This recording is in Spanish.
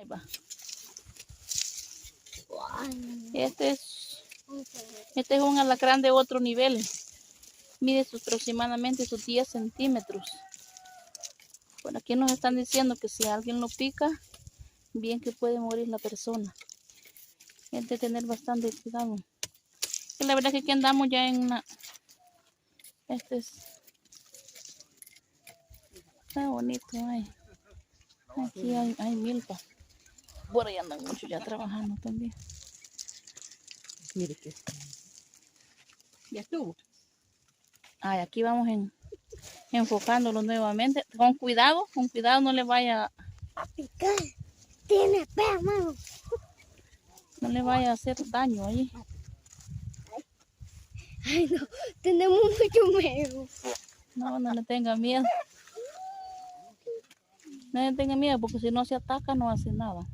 Ahí va. Ay, Este es un alacrán de otro nivel. Mide aproximadamente sus 10 centímetros. Bueno, aquí nos están diciendo que si alguien lo pica, bien que puede morir la persona. Hay que tener bastante cuidado. Y la verdad que aquí andamos ya en una... Está bonito, ay. Aquí hay milpa. Por ahí andan muchos ya trabajando también. mire que ya estuvo. Ay, aquí vamos enfocándolo nuevamente. Con cuidado no le vaya A picar. Tiene pez, mano. no le vaya a hacer daño ahí. Ay, no. Tenemos mucho miedo. No le tenga miedo. No le tenga miedo porque si no se ataca no hace nada.